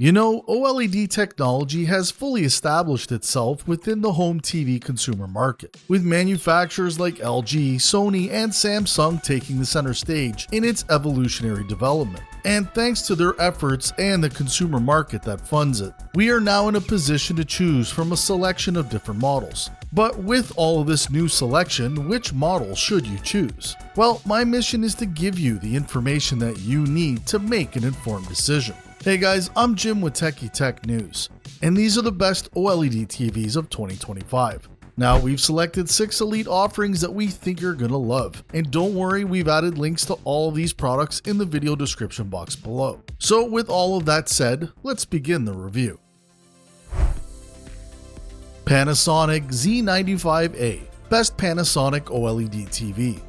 You know, OLED technology has fully established itself within the home TV consumer market, with manufacturers like LG, Sony, and Samsung taking the center stage in its evolutionary development. And thanks to their efforts and the consumer market that funds it, we are now in a position to choose from a selection of different models. But with all of this new selection, which model should you choose? Well, my mission is to give you the information that you need to make an informed decision. Hey guys, I'm Jim with Techie Tech News, and these are the best OLED TVs of 2025. Now, we've selected 6 elite offerings that we think you're gonna love, and don't worry, we've added links to all of these products in the video description box below. So with all of that said, let's begin the review. Panasonic Z95A, best Panasonic OLED TV.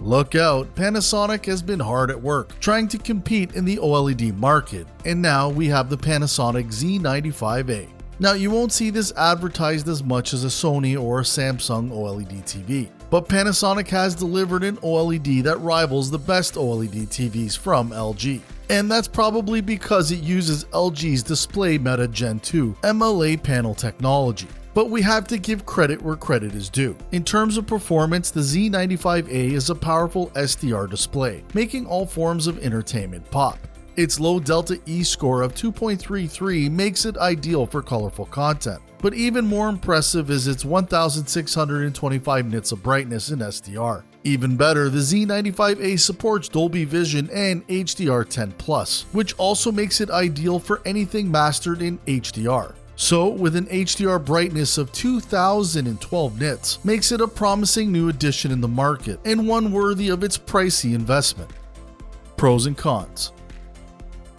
Look out, Panasonic has been hard at work trying to compete in the OLED market, and now we have the Panasonic Z95A. Now, you won't see this advertised as much as a Sony or a Samsung OLED TV, but Panasonic has delivered an OLED that rivals the best OLED TVs from LG. And that's probably because it uses LG's Display Meta Gen 2 MLA panel technology. But we have to give credit where credit is due. In terms of performance, the Z95A is a powerful SDR display, making all forms of entertainment pop. Its low Delta E score of 2.33 makes it ideal for colorful content. But even more impressive is its 1625 nits of brightness in SDR. Even better, the Z95A supports Dolby Vision and HDR10+, which also makes it ideal for anything mastered in HDR. So, with an HDR brightness of 2012 nits, makes it a promising new addition in the market and one worthy of its pricey investment. Pros and cons.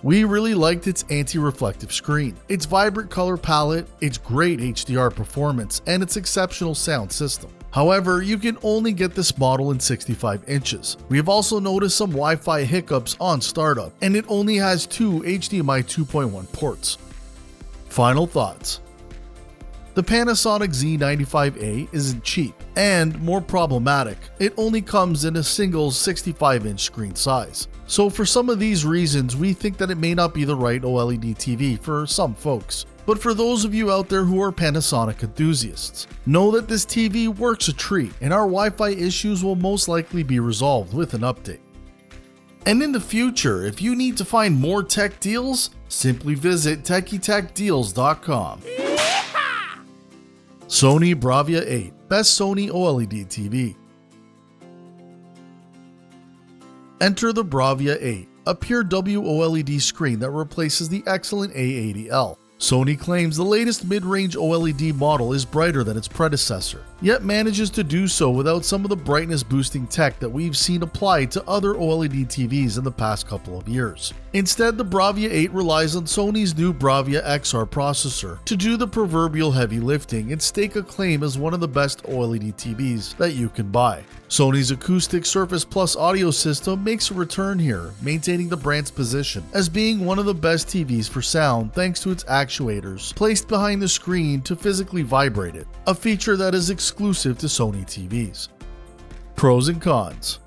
We really liked its anti-reflective screen, its vibrant color palette, its great HDR performance, and its exceptional sound system. However, you can only get this model in 65 inches. We have also noticed some Wi-Fi hiccups on startup, and it only has 2 HDMI 2.1 ports. Final thoughts. The Panasonic Z95A isn't cheap, and more problematic, it only comes in a single 65-inch screen size. So for some of these reasons, we think that it may not be the right OLED TV for some folks. But for those of you out there who are Panasonic enthusiasts, know that this TV works a treat, and our Wi-Fi issues will most likely be resolved with an update. And in the future, if you need to find more tech deals, simply visit TechieTechDeals.com. Sony Bravia 8, best Sony OLED TV. Enter the Bravia 8, a pure WOLED screen that replaces the excellent A80L. Sony claims the latest mid-range OLED model is brighter than its predecessor, yet manages to do so without some of the brightness boosting tech that we've seen applied to other OLED TVs in the past couple of years. Instead, the Bravia 8 relies on Sony's new Bravia XR processor to do the proverbial heavy lifting and stake a claim as one of the best OLED TVs that you can buy. Sony's acoustic Surface Plus audio system makes a return here, maintaining the brand's position as being one of the best TVs for sound thanks to its actuators placed behind the screen to physically vibrate it, a feature that is exclusive to Sony TVs. Pros and cons.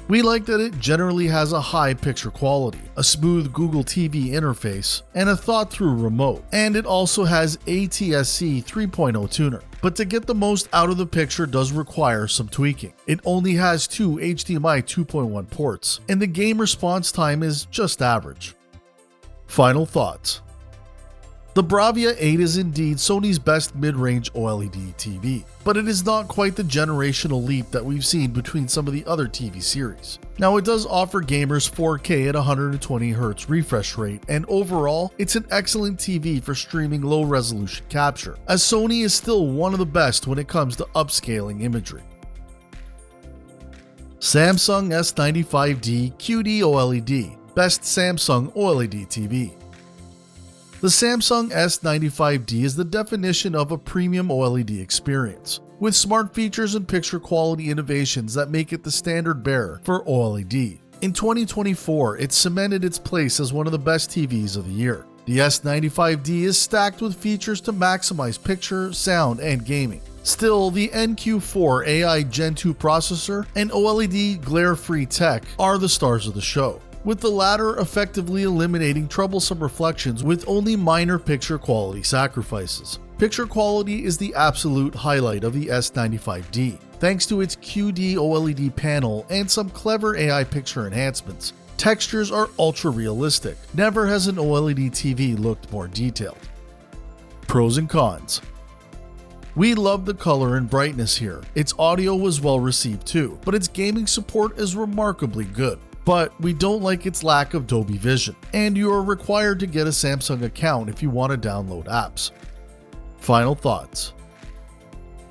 We like that it generally has a high picture quality, a smooth Google TV interface, and a thought-through remote, and it also has ATSC 3.0 tuner. But to get the most out of the picture does require some tweaking. It only has 2 HDMI 2.1 ports, and the game response time is just average. Final thoughts. The Bravia 8 is indeed Sony's best mid-range OLED TV, but it is not quite the generational leap that we've seen between some of the other TV series. Now, it does offer gamers 4K at 120Hz refresh rate, and overall, it's an excellent TV for streaming low-resolution capture, as Sony is still one of the best when it comes to upscaling imagery. Samsung S95D QD OLED, best Samsung OLED TV. The Samsung S95D is the definition of a premium OLED experience, with smart features and picture quality innovations that make it the standard bearer for OLED. In 2024, it cemented its place as one of the best TVs of the year. The S95D is stacked with features to maximize picture, sound, and gaming. Still, the NQ4 AI Gen 2 processor and OLED glare-free tech are the stars of the show. with the latter effectively eliminating troublesome reflections with only minor picture quality sacrifices. Picture quality is the absolute highlight of the S95D, thanks to its QD OLED panel and some clever AI picture enhancements. Textures are ultra realistic. Never has an OLED TV looked more detailed. Pros and cons. We love the color and brightness here. Its audio was well received too, but its gaming support is remarkably good. But we don't like its lack of Dolby Vision, and you are required to get a Samsung account if you want to download apps. Final thoughts.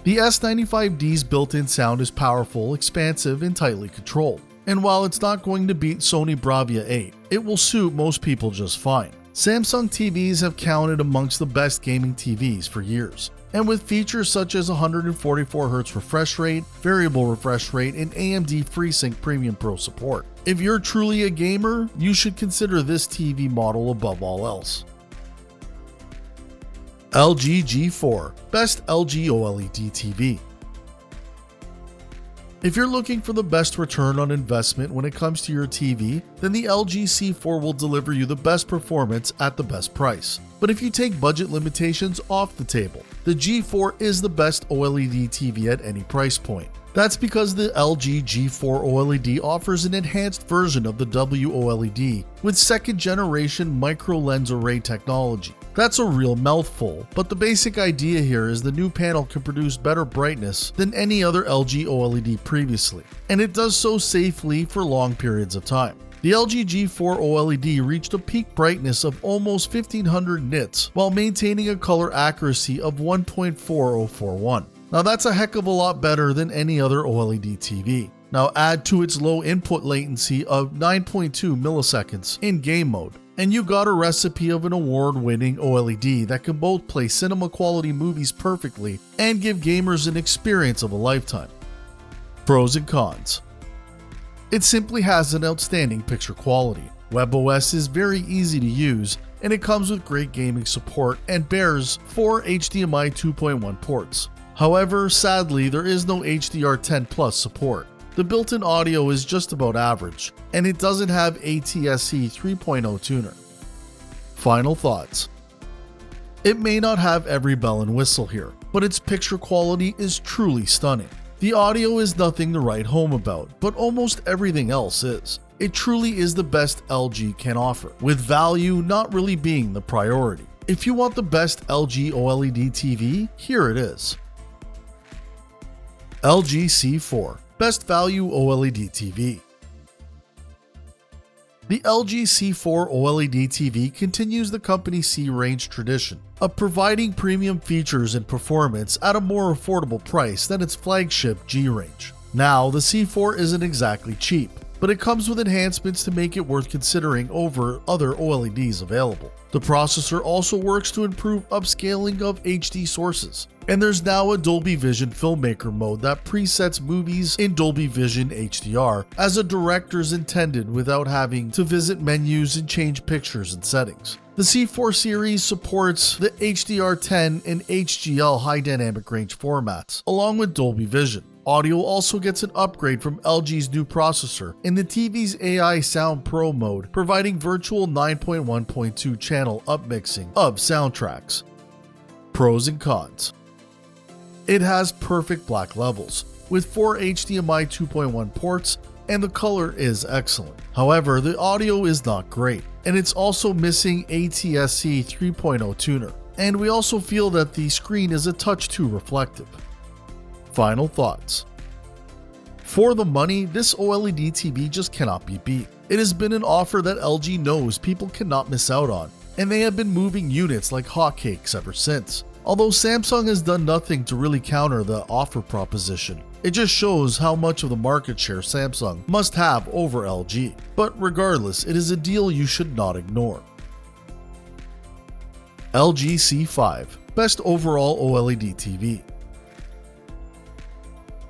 The S95D's built-in sound is powerful, expansive, and tightly controlled. And while it's not going to beat Sony Bravia 8, it will suit most people just fine. Samsung TVs have counted amongst the best gaming TVs for years, and with features such as 144Hz refresh rate, variable refresh rate, and AMD FreeSync Premium Pro support. If you're truly a gamer, you should consider this TV model above all else. LG G4 Best LG OLED TV. If you're looking for the best return on investment when it comes to your TV, then the LG C4 will deliver you the best performance at the best price. But if you take budget limitations off the table, the G4 is the best OLED TV at any price point. That's because the LG G4 OLED offers an enhanced version of the WOLED with second generation micro lens array technology. That's a real mouthful, but the basic idea here is the new panel can produce better brightness than any other LG OLED previously, and it does so safely for long periods of time. The LG G4 OLED reached a peak brightness of almost 1500 nits while maintaining a color accuracy of 1.4041. Now that's a heck of a lot better than any other OLED TV. Now add to its low input latency of 9.2 milliseconds in game mode, and you got a recipe of an award-winning OLED that can both play cinema-quality movies perfectly and give gamers an experience of a lifetime. Pros and cons. It simply has an outstanding picture quality. WebOS is very easy to use, and it comes with great gaming support and bears 4 HDMI 2.1 ports. However, sadly, there is no HDR10 Plus support. The built-in audio is just about average, and it doesn't have ATSC 3.0 tuner. Final thoughts. It may not have every bell and whistle here, but its picture quality is truly stunning. The audio is nothing to write home about, but almost everything else is. It truly is the best LG can offer, with value not really being the priority. If you want the best LG OLED TV, here it is. LG C4 Best Value OLED TV. The LG C4 OLED TV continues the company's C-range tradition of providing premium features and performance at a more affordable price than its flagship G-range. Now, the C4 isn't exactly cheap, but it comes with enhancements to make it worth considering over other OLEDs available. The processor also works to improve upscaling of HD sources, and there's now a Dolby Vision filmmaker mode that presets movies in Dolby Vision HDR as a director's intended without having to visit menus and change pictures and settings. The C4 series supports the HDR10 and HGL high dynamic range formats, along with Dolby Vision. Audio also gets an upgrade from LG's new processor in the TV's AI Sound Pro mode, providing virtual 9.1.2 channel upmixing of soundtracks. Pros and cons. It has perfect black levels, with 4 HDMI 2.1 ports, and the color is excellent. However, the audio is not great, and it's also missing ATSC 3.0 tuner, and we also feel that the screen is a touch too reflective. Final thoughts. For the money, this OLED TV just cannot be beat. It has been an offer that LG knows people cannot miss out on, and they have been moving units like hotcakes ever since. Although Samsung has done nothing to really counter the offer proposition, it just shows how much of the market share Samsung must have over LG. But regardless, it is a deal you should not ignore. LG C5 Best Overall OLED TV.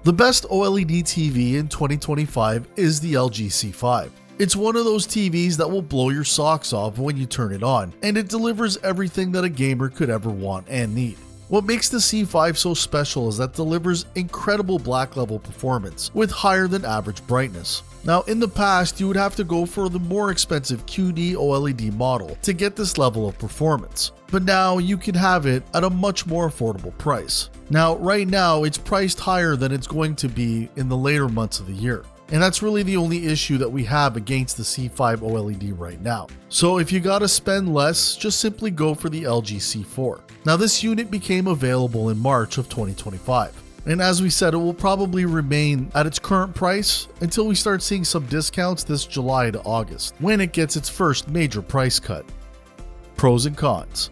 The best OLED TV in 2025 is the LG C5. It's one of those TVs that will blow your socks off when you turn it on, and it delivers everything that a gamer could ever want and need. What makes the C5 so special is that it delivers incredible black level performance with higher than average brightness. Now, in the past, you would have to go for the more expensive QD OLED model to get this level of performance, but now you can have it at a much more affordable price. Now, right now, it's priced higher than it's going to be in the later months of the year. And that's really the only issue that we have against the C5 OLED right now. So if you gotta spend less, just simply go for the LG C4. Now, this unit became available in March of 2025. And as we said, it will probably remain at its current price until we start seeing some discounts this July to August, when it gets its first major price cut. Pros and cons.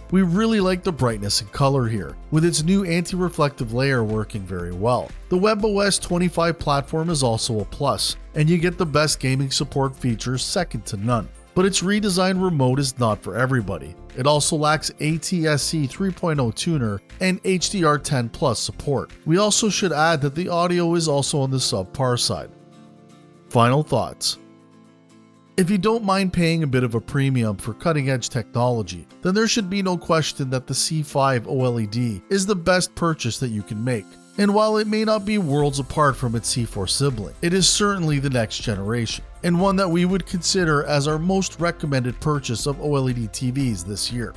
We really like the brightness and color here, with its new anti-reflective layer working very well. The WebOS 25 platform is also a plus, and you get the best gaming support features second to none. But its redesigned remote is not for everybody. It also lacks ATSC 3.0 tuner and HDR10 Plus support. We also should add that the audio is also on the subpar side. Final thoughts. If you don't mind paying a bit of a premium for cutting-edge technology, then there should be no question that the C5 OLED is the best purchase that you can make. And while it may not be worlds apart from its C4 sibling, it is certainly the next generation, and one that we would consider as our most recommended purchase of OLED TVs this year.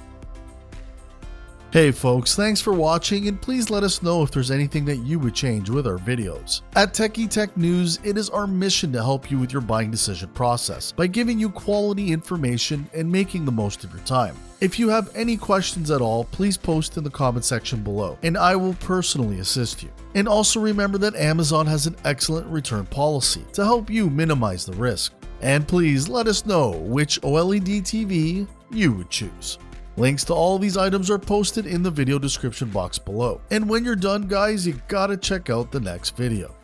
Hey folks, thanks for watching, and please let us know if there's anything that you would change with our videos. At Techie Tech News, it is our mission to help you with your buying decision process by giving you quality information and making the most of your time. If you have any questions at all, please post in the comment section below, and I will personally assist you. And also remember that Amazon has an excellent return policy to help you minimize the risk. And please let us know which OLED TV you would choose. Links to all these items are posted in the video description box below. And when you're done, guys, you gotta check out the next video.